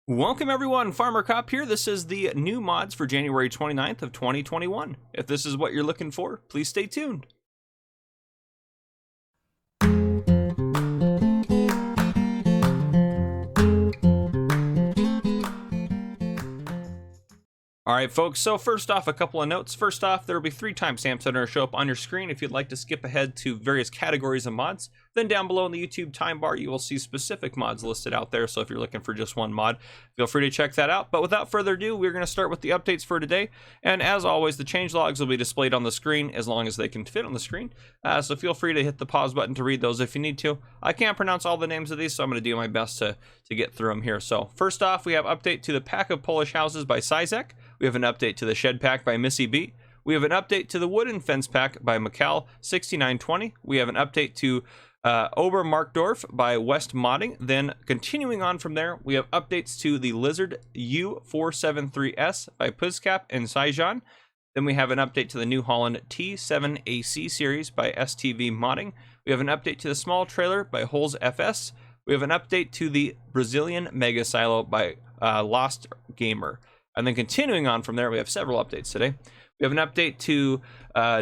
Welcome everyone, Farmer Cop here. This is the new mods for January 29th of 2021. If this is what you're looking for, please stay tuned. Alright folks, so first off, a couple of notes. First off, there will be 3 timestamps that are going to show up on your screen if you'd like to skip ahead to various categories of mods. Then down below in the YouTube time bar, you will see specific mods listed out there, so if you're looking for just one mod, feel free to check that out. But without further ado, we're going to start with the updates for today. And as always, the changelogs will be displayed on the screen as long as they can fit on the screen. So feel free to hit the pause button to read those if you need to. I can't pronounce all the names of these, so I'm going to do my best to get through them here. So first off, we have update to the Pack of Polish Houses by Sizek. We have an update to the Shed Pack by Missy B. We have an update to the Wooden Fence Pack by Macal6920. We have an update to Obermarkdorf by West Modding. Then continuing on from there, we have updates to the Lizard U473S by Puzzcap and Saijan. Then we have an update to the New Holland T7AC series by STV Modding. We have an update to the Small Trailer by Holes FS. We have an update to the Brazilian Mega Silo by Lost Gamer. And then continuing on from there, we have several updates today. We have an update to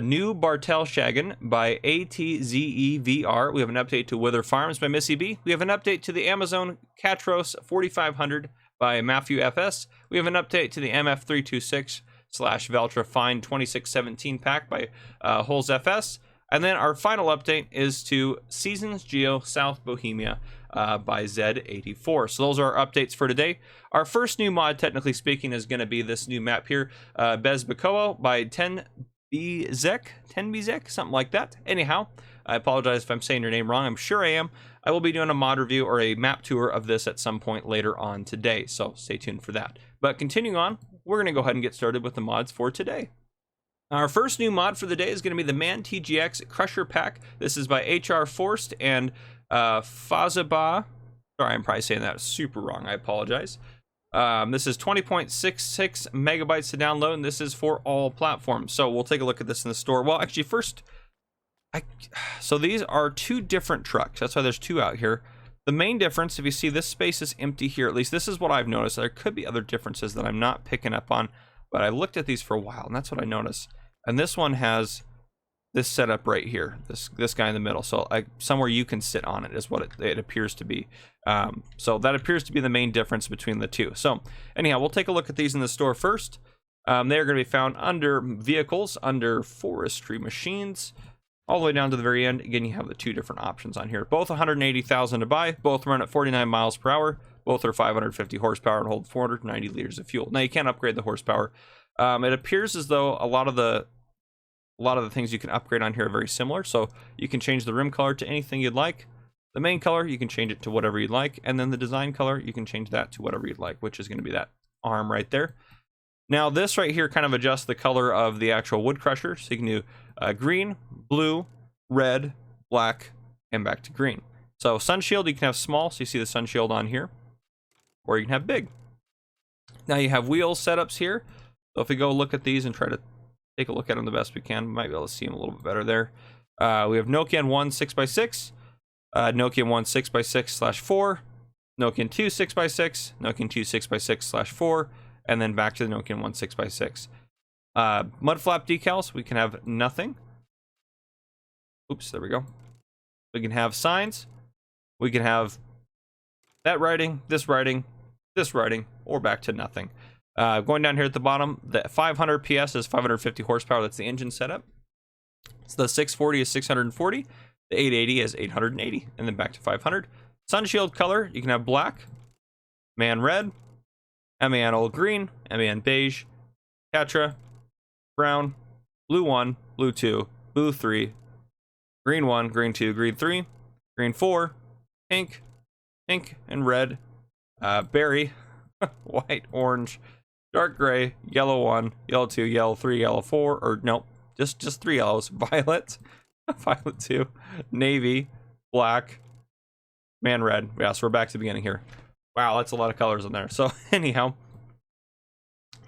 New Bartel Shagan by ATZEVR. We have an update to Wither Farms by Missy B. We have an update to the Amazon Catros 4500 by Matthew FS. We have an update to the MF326 / Valtra Fine 2617 pack by Holes FS. And then our final update is to Seasons Geo South Bohemia by Z84. So those are our updates for today. Our first new mod, technically speaking, is going to be this new map here, Bezbekowo by 10BZek, something like that. Anyhow, I apologize if I'm saying your name wrong. I'm sure I am. I will be doing a mod review or a map tour of this at some point later on today, so stay tuned for that. But continuing on, we're going to go ahead and get started with the mods for today. Our first new mod for the day is going to be the MANLY TGX Crusher Pack. This is by HR Forst and Fazaba. Sorry, I'm probably saying that super wrong. I apologize. This is 20.66 megabytes to download, and this is for all platforms. So we'll take a look at this in the store. Well, actually, first, so these are 2 different trucks. That's why there's 2 out here. The main difference, if you see this space is empty here, at least this is what I've noticed. There could be other differences that I'm not picking up on, but I looked at these for a while, and that's what I noticed. And this one has this setup right here, this guy in the middle. So somewhere you can sit on it is what it appears to be. So that appears to be the main difference between the 2. So anyhow, we'll take a look at these in the store first. They are going to be found under vehicles, under forestry machines, all the way down to the very end. Again, you have the 2 different options on here. Both 180,000 to buy. Both run at 49 miles per hour. Both are 550 horsepower and hold 490 liters of fuel. Now you can't upgrade the horsepower. It appears as though a lot of the things you can upgrade on here are very similar. So you can change the rim color to anything you'd like. The main color, you can change it to whatever you'd like. And then the design color, you can change that to whatever you'd like, which is going to be that arm right there. Now this right here kind of adjusts the color of the actual wood crusher. So you can do green, blue, red, black, and back to green. So sun shield, you can have small. So you see the sun shield on here. Or you can have big. Now you have wheel setups here. So if we go look at these and try to take a look at them the best we can, we might be able to see them a little bit better there. We have Nokian 1 6x6, Nokian 1 6x6/4, Nokian 2 6x6, Nokian 2 6x6/4, and then back to the Nokian 1 6x6. Mud flap decals, we can have nothing. Oops, there we go. We can have signs. We can have that writing, this writing, this writing, or back to nothing. Going down here at the bottom, the 500 PS is 550 horsepower. That's the engine setup. So the 640 is 640. The 880 is 880. And then back to 500. Sun shield color, you can have black, MAN red, MAN old green, MAN beige, Catra, brown, blue 1, blue 2, blue 3, green 1, green 2, green 3, green 4, pink, pink and red, berry, white, orange, dark gray, yellow 1, yellow 2, yellow 3, yellow 4, or nope, just 3 yellows, violet, violet 2, navy, black, MAN red. Yeah, so we're back to the beginning here. Wow, that's a lot of colors in there. So anyhow,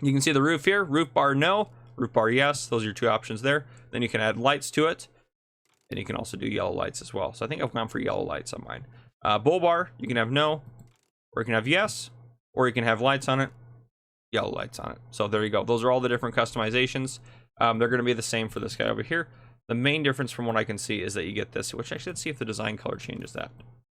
you can see the roof here. Roof bar no, roof bar yes. Those are your 2 options there. Then you can add lights to it, and you can also do yellow lights as well. So I think I've gone for yellow lights on mine. Bull bar, you can have no, or you can have yes. or you can have lights on it, yellow lights on it. So there you go. Those are all the different customizations. They're going to be the same for this guy over here. The main difference from what I can see is that you get this, which actually, let's see if the design color changes that.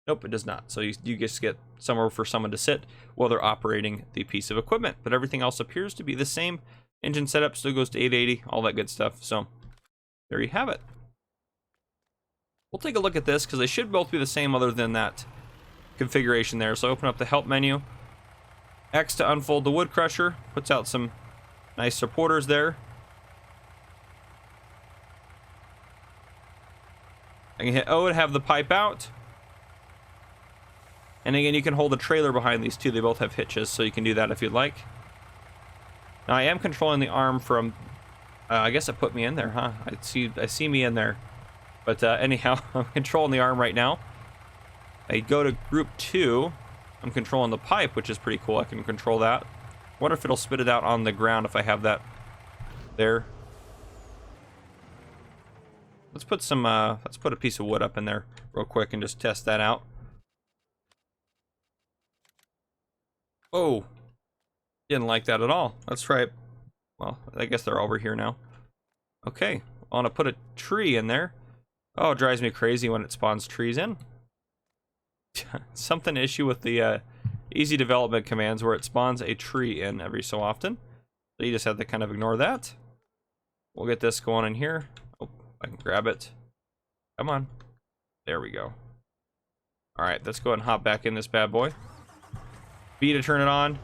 Nope, it does not. So you just get somewhere for someone to sit while they're operating the piece of equipment. But everything else appears to be the same. Engine setup still goes to 880, all that good stuff. So there you have it. We'll take a look at this because they should both be the same other than that configuration there. So open up the help menu. X to unfold the wood crusher. Puts out some nice supporters there. I can hit O to have the pipe out. And again, you can hold a trailer behind these two. They both have hitches, so you can do that if you'd like. Now I am controlling the arm from, I guess it put me in there, huh? I see me in there. But anyhow, I'm controlling the arm right now. I go to group 2. I'm controlling the pipe, which is pretty cool. I can control that. Wonder if it'll spit it out on the ground if I have that there. Let's put a piece of wood up in there real quick and just test that out. Oh, didn't like that at all. Let's try it. Well, I guess they're over here now. Okay, I want to put a tree in there. Oh, it drives me crazy when it spawns trees in. Something issue with the easy development commands where it spawns a tree in every so often. So you just have to kind of ignore that. We'll get this going in here. Oh, I can grab it. Come on. There we go. All right, let's go ahead and hop back in this bad boy. B to turn it on.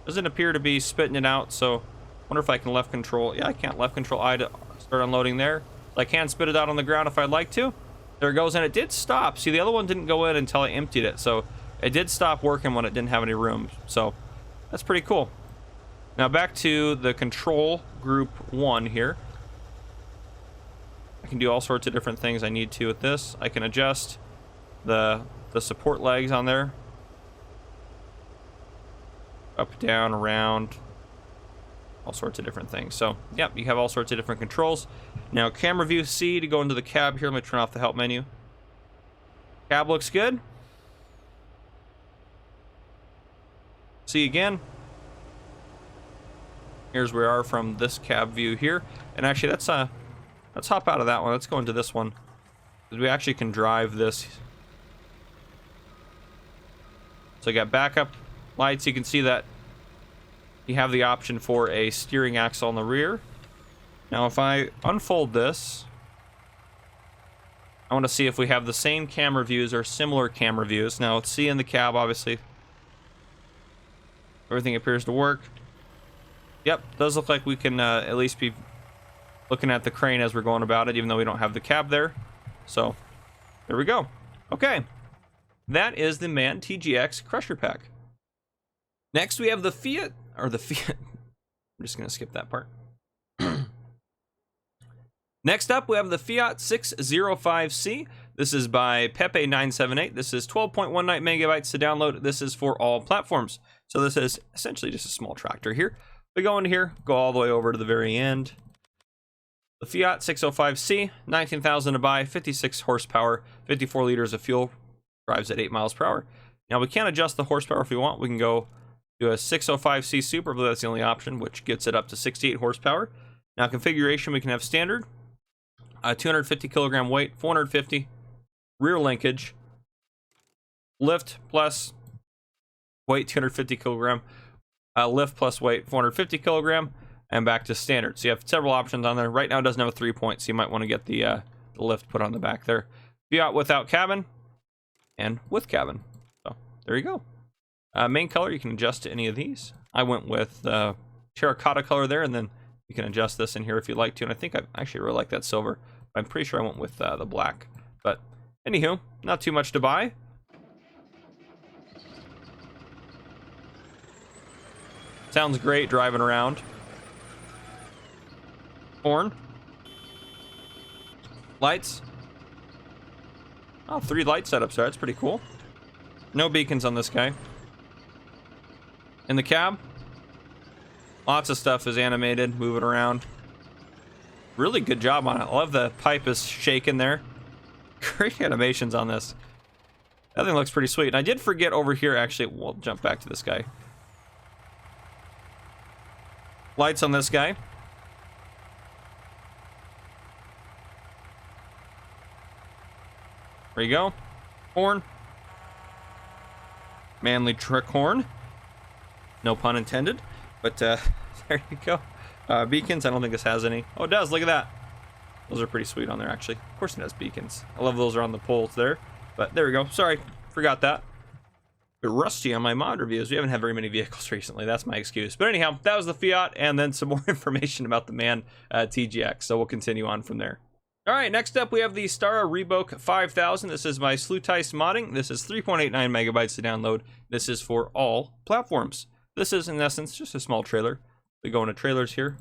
Doesn't appear to be spitting it out, so wonder if I can left control. Yeah, I can't left control I to start unloading there. I can spit it out on the ground if I'd like to. There it goes, and it did stop. See, the other one didn't go in until I emptied it, so it did stop working when it didn't have any room. So that's pretty cool. Now back to the control group 1 here. I can do all sorts of different things I need to with this. I can adjust the support legs on there. Up, down, around. All sorts of different things. So, yep, you have all sorts of different controls. Now, camera view C to go into the cab here. Let me turn off the help menu. Cab looks good. C again. Here's where we are from this cab view here. And actually, let's hop out of that one. Let's go into this one. Because we actually can drive this. So you got backup lights. You can see that you have the option for a steering axle on the rear. Now if I unfold this, I want to see if we have the same camera views or similar camera views. Now let's see in the cab, obviously. Everything appears to work. Yep, does look like we can at least be looking at the crane as we're going about it, even though we don't have the cab there. So there we go. Okay. That is the MAN TGX Crusher Pack. Next, we have the Fiat. I'm just going to skip that part. Next up, we have the Fiat 605C. This is by Pepe978. This is 12.19 megabytes to download. This is for all platforms. So this is essentially just a small tractor here. We go into here, go all the way over to the very end. The Fiat 605C, 19,000 to buy, 56 horsepower, 54 liters of fuel. Drives at 8 miles per hour. Now we can't adjust the horsepower if we want. We can go do a 605C Super, but that's the only option, which gets it up to 68 horsepower. Now configuration, we can have standard, 250 kilogram weight, 450 rear linkage, lift plus weight 250 kilogram, lift plus weight 450 kilogram, and back to standard. So you have several options on there. Right now it doesn't have a 3-point, so you might want to get the lift put on the back there. Fiat without cabin and with cabin. So there you go. Main color, you can adjust to any of these. I went with terracotta color there, and then you can adjust this in here if you'd like to. And I think I actually really like that silver. I'm pretty sure I went with the black. But anywho, not too much to buy. Sounds great driving around. Horn. Lights. Oh, 3 light setups there. That's pretty cool. No beacons on this guy. In the cab, lots of stuff is animated, moving around. Really good job on it. I love the pipe is shaking there. Great animations on this. That thing looks pretty sweet. And I did forget over here, actually, we'll jump back to this guy. Lights on this guy. There you go. Horn. Manly trick horn. No pun intended. But there you go. Beacons, I don't think this has any. Oh, it does. Look at that. Those are pretty sweet on there, actually. Of course it has beacons. I love those are on the poles there. But there we go. Sorry, forgot that. A bit rusty on my mod reviews. We haven't had very many vehicles recently. That's my excuse. But anyhow, that was the Fiat, and then some more information about the MAN TGX. So we'll continue on from there. All right, next up we have the Stara Reboke 5000. This is my Sluteist modding. This is 3.89 megabytes to download. This is for all platforms. This is, in essence, just a small trailer. We go into trailers here,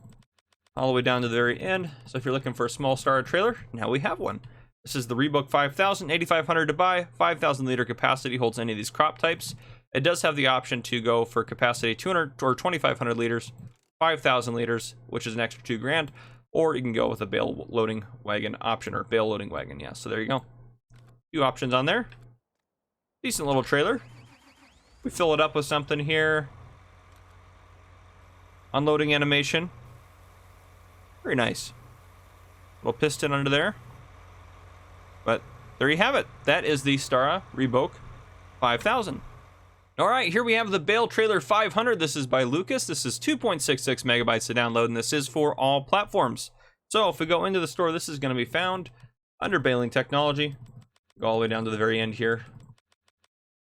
all the way down to the very end. So if you're looking for a small Stara trailer, now we have one. This is the Reboke 5000, 8,500 to buy, 5,000 liter capacity, holds any of these crop types. It does have the option to go for capacity 200 or 2,500 liters, 5,000 liters, which is an extra $2,000. Or you can go with a bale loading wagon option, or bale loading wagon, yeah. So there you go. A few options on there. Decent little trailer. We fill it up with something here. Unloading animation. Very nice. Little piston under there. But there you have it. That is the Stara Reboke 5000. All right, here we have the Baletrailer 500. This is by Lucas. This is 2.66 megabytes to download, and this is for all platforms. So if we go into the store, this is going to be found under baling technology. Go all the way down to the very end here.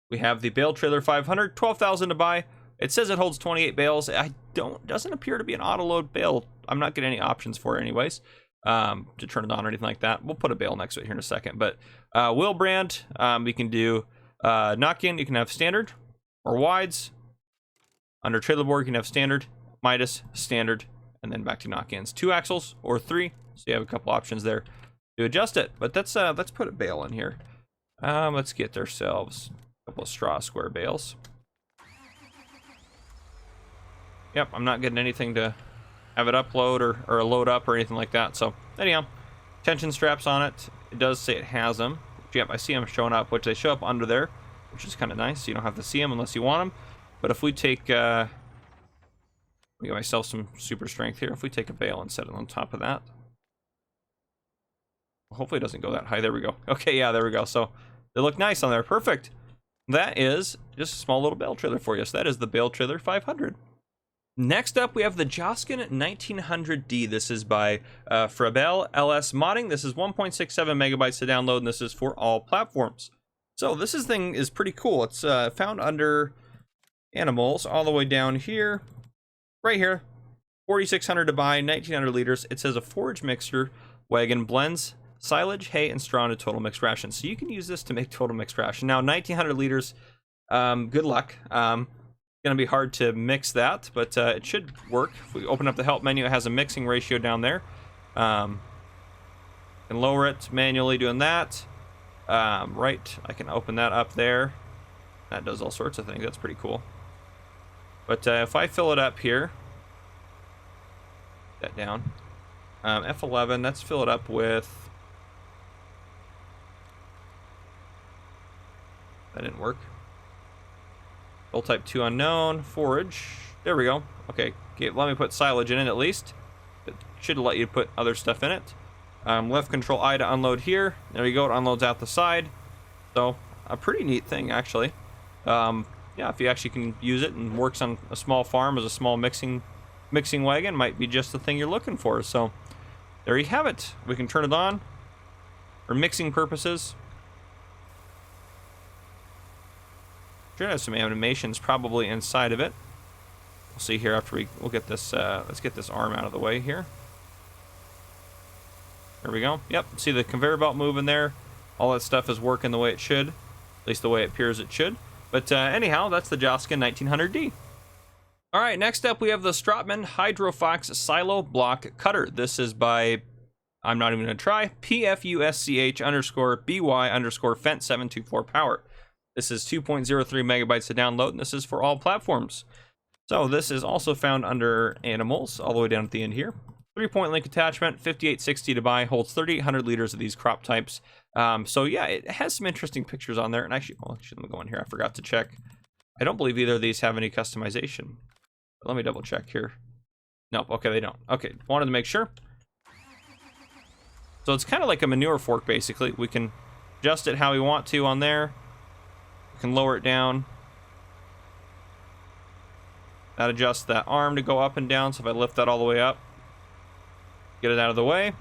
We have the Baletrailer 500, 12,000 to buy. It says it holds 28 bales. Doesn't appear to be an auto load bale. I'm not getting any options for it anyways, to turn it on or anything like that. We'll put a bale next to it here in a second. But wheel brand, we can do knock-in. You can have standard or wides. Under trailer board, you can have standard, Midas, standard, and then back to knock-ins. 2 axles or 3, so you have a couple options there to adjust it. But let's put a bale in here. Let's get ourselves a couple of straw square bales. Yep, I'm not getting anything to have it upload or load up or anything like that. So anyhow, tension straps on it. It does say it has them. Yep, I see them showing up, which they show up under there, which is kind of nice. So you don't have to see them unless you want them. But if we take, let me get myself some super strength here. If we take a bale and set it on top of that. Hopefully it doesn't go that high. There we go. Okay, yeah, there we go. So they look nice on there. Perfect. That is just a small little bale trailer for you. So that is the Baletrailer 500. Next up, we have the Joskin 1900D. This is by Frabel LS Modding. This is 1.67 megabytes to download, and this is for all platforms. So this thing is pretty cool. It's found under animals all the way down here, right here. 4,600 to buy, 1,900 liters. It says a forage mixer wagon blends silage, hay, and straw into total mixed ration. So you can use this to make total mixed ration. Now, 1,900 liters, good luck. Gonna be hard to mix that, but it should work. If we open up the help menu, it has a mixing ratio down there. Can lower it manually doing that. Right, I can open that up there. That does all sorts of things. That's pretty cool. But if I fill it up here, that down, F11, let's fill it up with, that didn't work. Type 2 unknown, forage, there we go. Okay, let me put silage in it at least. It should let you put other stuff in it. Left control I to unload here. There you go, it unloads out the side. So, a pretty neat thing actually. Yeah, if you actually can use it and works on a small farm as a small mixing wagon, might be just the thing you're looking for. So, there you have it. We can turn it on for mixing purposes. Should have some animations probably inside of it. We'll see here after we'll get this, let's get this arm out of the way here. There we go. Yep, see the conveyor belt moving there. All that stuff is working the way it should. At least the way it appears it should. But anyhow, that's the Joskin 1900D. All right, next up we have the Strautmann Hydrofox Silo Block Cutter. This is by, I'm not even going to try, PFUSCH_BY_Fent724 Power. This is 2.03 megabytes to download, and this is for all platforms. So this is also found under animals, all the way down at the end here. 3-point link attachment, 5860 to buy, holds 3,800 liters of these crop types. So yeah, it has some interesting pictures on there. And actually, well, let me go in here. I forgot to check. I don't believe either of these have any customization. But let me double check here. Nope, okay, they don't. Okay, wanted to make sure. So it's kind of like a manure fork, basically. We can adjust it how we want to on there. We can lower it down. That adjusts that arm to go up and down. So if I lift that all the way up, get it out of the way,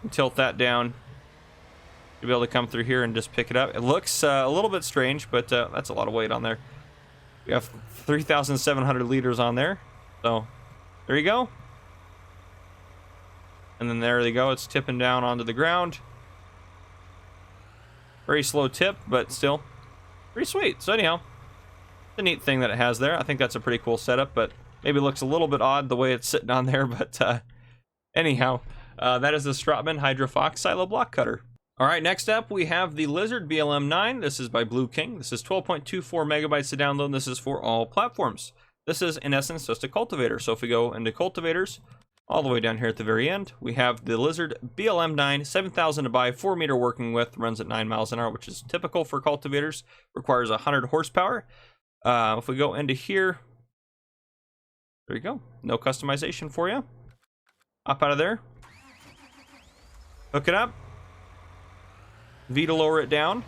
and tilt that down, you'll be able to come through here and just pick it up. It looks a little bit strange, but that's a lot of weight on there. We have 3,700 liters on there. So there you go. And then there they go. It's tipping down onto the ground. Very slow tip, but still pretty sweet. So anyhow, it's a neat thing that it has there. I think that's a pretty cool setup, but maybe looks a little bit odd the way it's sitting on there. But anyhow, that is the Strautmann Hydrofox silo block cutter. All right, next up we have the Lizard BLM9. This is by Blue King. This is 12.24 megabytes to download. This is for all platforms. This is in essence just a cultivator. So if we go into cultivators, all the way down here at the very end, we have the Lizard BLM9, 7,000 to buy, 4-meter working width, runs at 9 miles an hour, which is typical for cultivators, requires 100 horsepower. If we go into here, there you go. No customization for you. Up out of there. Hook it up. V to lower it down.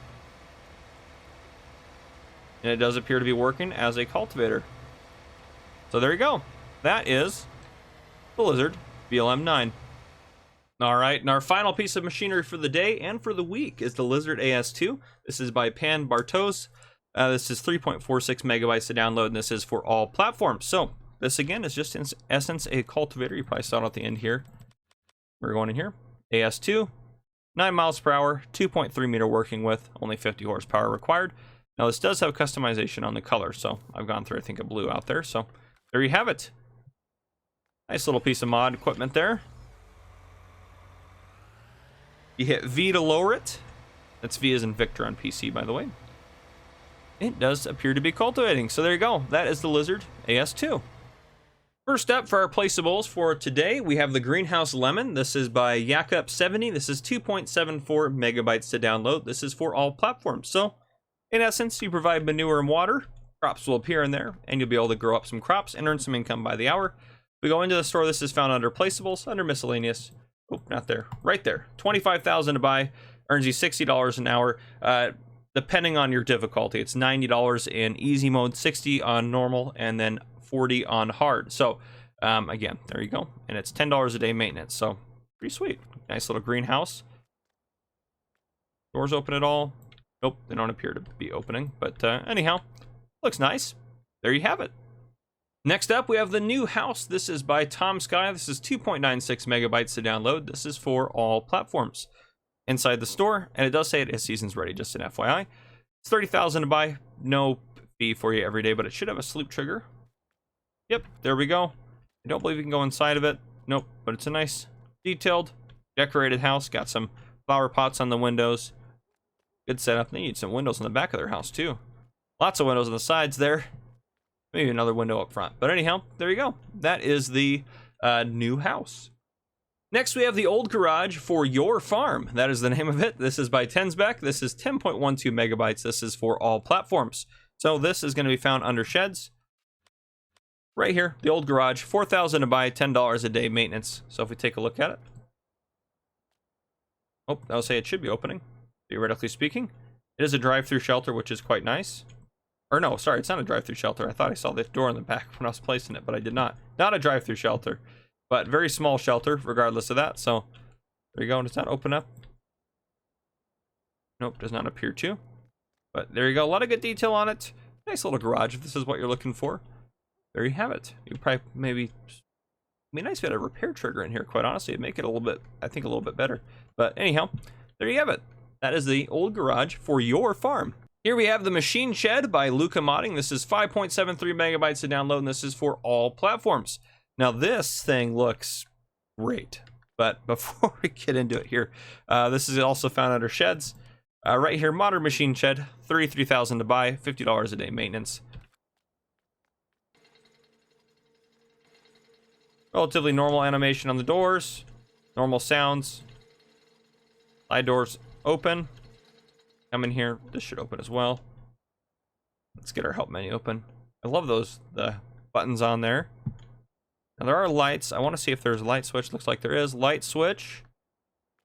And it does appear to be working as a cultivator. So there you go. That is the Lizard BLM9. All right, and our final piece of machinery for the day and for the week is the Lizard AS2. This is by Pan Bartos. This is 3.46 megabytes to download, and this is for all platforms. So this again is just in essence a cultivator. You probably saw it at the end here. We're going in here. AS2, 9 miles per hour, 2.3 meter working width, only 50 horsepower required. Now this does have customization on the color, so I've gone through I think a blue out there. So there you have it. Nice little piece of mod equipment there. You hit V to lower it. That's V as in Victor on PC, by the way. It does appear to be cultivating. So there you go. That is the Lizard AS2. First up for our placeables for today, we have the Greenhouse Lemon. This is by Yakup70. This is 2.74 megabytes to download. This is for all platforms. So in essence, you provide manure and water. Crops will appear in there, and you'll be able to grow up some crops and earn some income by the hour. We go into the store. This is found under placeables, under miscellaneous. Oh, not there, right there. 25,000 to buy, earns you $60 an hour. Depending on your difficulty, it's $90 in easy mode, 60 on normal, and then 40 on hard. So again, there you go, and it's $10 a day maintenance. So pretty sweet. Nice little greenhouse. Doors open at all? Nope, they don't appear to be opening. But anyhow, looks nice. There you have it. Next up, we have the new house. This is by Tom Sky. This is 2.96 megabytes to download. This is for all platforms. Inside the store, and it does say it is seasons ready, just an FYI. It's 30,000 to buy. No fee for you every day, but it should have a sleep trigger. Yep, there we go. I don't believe you can go inside of it. Nope, but it's a nice, detailed, decorated house. Got some flower pots on the windows. Good setup. They need some windows in the back of their house, too. Lots of windows on the sides there. Maybe another window up front. But anyhow, there you go. That is the new house. Next, we have the old garage for your farm. That is the name of it. This is by Tensbeck. This is 10.12 megabytes. This is for all platforms. So this is going to be found under sheds. Right here, the old garage, 4,000 to buy, $10 a day maintenance. So if we take a look at it. Oh, that'll say it should be opening, theoretically speaking. It is a drive-through shelter, which is quite nice. Or no, sorry, it's not a drive-through shelter. I thought I saw the door in the back when I was placing it, but I did not. Not a drive-through shelter, but very small shelter, regardless of that. So there you go. Does that open up? Nope, does not appear to. But there you go. A lot of good detail on it. Nice little garage if this is what you're looking for. There you have it. You probably maybe be nice if you had a repair trigger in here, quite honestly. It'd make it a little bit, I think, a little bit better. But anyhow, there you have it. That is the old garage for your farm. Here we have the Machine Shed by Luca Modding. This is 5.73 megabytes to download, and this is for all platforms. Now, this thing looks great. But before we get into it here, this is also found under sheds. Right here, Modern Machine Shed, 33,000 to buy, $50 a day maintenance. Relatively normal animation on the doors. Normal sounds. Side doors open. Come in here. This should open as well. Let's get our help menu open. I love the buttons on there. Now there are lights. I want to see if there's a light switch. Looks like there is. Light switch.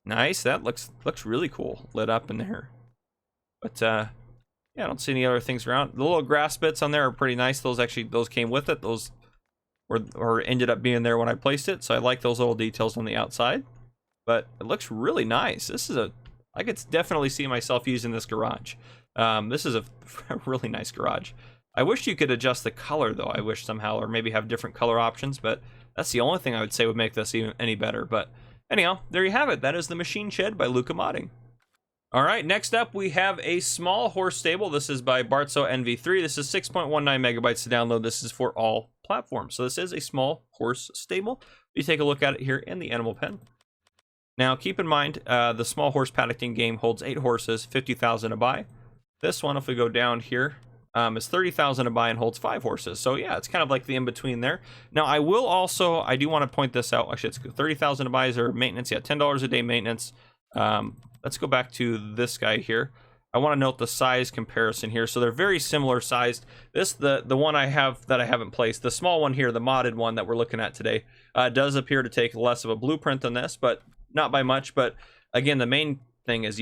Nice. That looks really cool. Lit up in there. But yeah, I don't see any other things around. The little grass bits on there are pretty nice. Those came with it. Those or ended up being there when I placed it. So I like those little details on the outside. But it looks really nice. This is I could definitely see myself using this garage. This is a really nice garage. I wish you could adjust the color though. I wish somehow, or maybe have different color options, but that's the only thing I would say would make this even any better. But anyhow, there you have it. That is the Machine Shed by Luca Modding. All right, next up we have a small horse stable. This is by Bartzo NV3. This is 6.19 megabytes to download. This is for all platforms. So this is a small horse stable. You take a look at it here in the animal pen. Now keep in mind, the small horse paddocking game holds 8 horses, 50,000 to buy. This one, if we go down here, is 30,000 to buy and holds 5 horses. So yeah, it's kind of like the in-between there. Now I do want to point this out. Actually, it's 30,000 to buy is our maintenance. Yeah, $10 a day maintenance. Let's go back to this guy here. I want to note the size comparison here. So they're very similar sized. This, the one I have that I haven't placed, the small one here, the modded one that we're looking at today, does appear to take less of a blueprint than this, but not by much. But again, the main thing is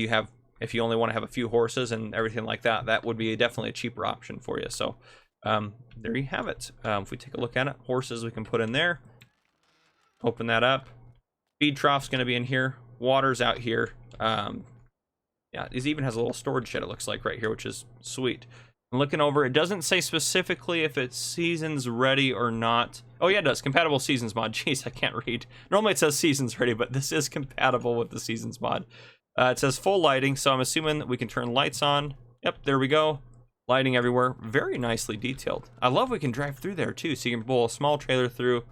if you only want to have a few horses and everything like that, that would be definitely a cheaper option for you. So there you have it. If we take a look at it, horses we can put in there. Open that up. Feed trough's going to be in here. Water's out here. Yeah, it even has a little storage shed, it looks like, right here, which is sweet. I'm looking over, it doesn't say specifically if it's seasons ready or not. Oh yeah, it does. Compatible seasons mod. Jeez, I can't read. Normally it says seasons ready, but this is compatible with the seasons mod. It says full lighting, so I'm assuming that we can turn lights on. Yep, there we go. Lighting everywhere. Very nicely detailed. I love we can drive through there too, so you can pull a small trailer through.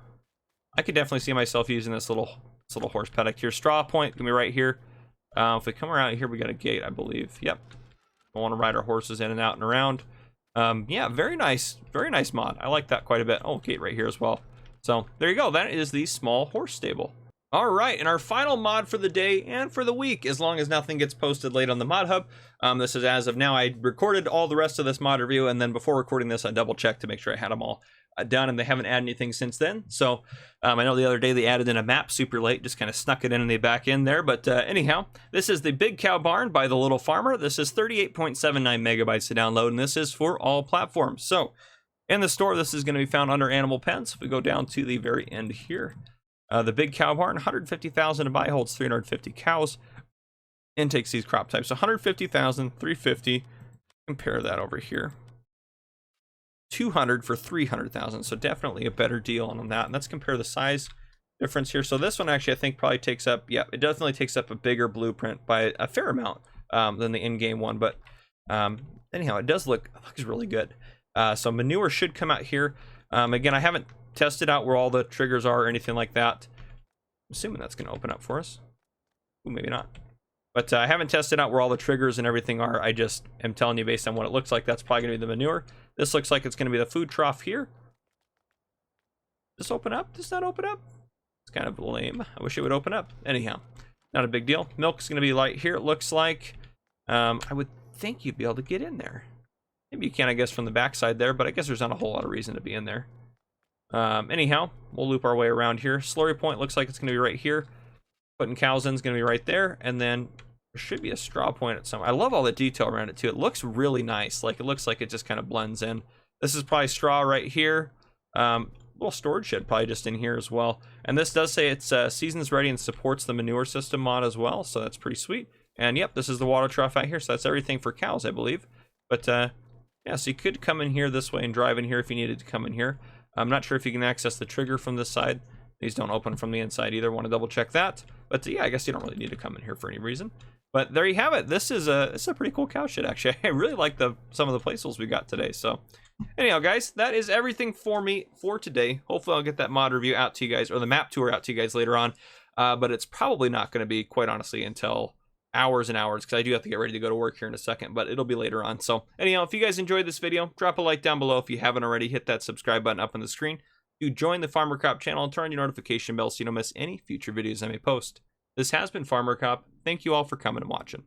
I could definitely see myself using this little horse paddock here. Straw point can be right here. If we come around here, we got a gate, I believe. Yep. I want to ride our horses in and out and around. Yeah, very nice mod. I like that quite a bit. Oh, gate right here as well. So there you go. That is the small horse stable. All right, and our final mod for the day and for the week, as long as nothing gets posted late on the ModHub. This is as of now. I recorded all the rest of this mod review, and then before recording this, I double checked to make sure I had them all done, and they haven't added anything since then. So I know the other day they added in a map super late, just kind of snuck it in the back end there. But anyhow, this is the Big Cow Barn by The Little Farmer. This is 38.79 megabytes to download, and this is for all platforms. So in the store, this is going to be found under Animal Pens. If we go down to the very end here, the Big Cow Barn, 150,000 to buy, holds 350 cows, and takes these crop types. So 150,000, 350. Compare that over here. 200 for 300,000, so definitely a better deal on that. And let's compare the size difference here. So this one actually I think probably takes up, yeah, it definitely takes up a bigger blueprint by a fair amount than the in-game one. But anyhow, it looks really good. So manure should come out here. Again, I haven't tested out where all the triggers are or anything like that. I'm assuming that's going to open up for us. Ooh, maybe not. But I haven't tested out where all the triggers and everything are. I just am telling you based on what it looks like, that's probably going to be the manure. This looks like it's going to be the food trough here. Does this open up? Does not open up? It's kind of lame. I wish it would open up. Anyhow, not a big deal. Milk's going to be light here, it looks like. I would think you'd be able to get in there. Maybe you can, I guess, from the backside there, but I guess there's not a whole lot of reason to be in there. Anyhow, we'll loop our way around here. Slurry point looks like it's going to be right here. Putting cows in is going to be right there, and then there should be a straw point at some. I love all the detail around it too. It looks really nice. Like it looks like it just kind of blends in. This is probably straw right here. Little storage shed probably just in here as well. And this does say it's seasons ready and supports the manure system mod as well, so that's pretty sweet. And yep, this is the water trough out here, so that's everything for cows, I believe. But yeah, so you could come in here this way and drive in here if you needed to come in here. I'm not sure if you can access the trigger from this side. These don't open from the inside either. Want to double check that. But yeah, I guess you don't really need to come in here for any reason. But there you have it. This is a pretty cool cow shed, actually. I really like some of the placeables we got today. So anyhow, guys, that is everything for me for today. Hopefully I'll get that mod review out to you guys, or the map tour out to you guys later on. But it's probably not going to be, quite honestly, until hours and hours, because I do have to get ready to go to work here in a second, but it'll be later on. So anyhow, if you guys enjoyed this video, drop a like down below. If you haven't already, hit that subscribe button up on the screen. Do join the Farmer Cop channel and turn on your notification bell so you don't miss any future videos I may post. This has been Farmer Cop. Thank you all for coming and watching.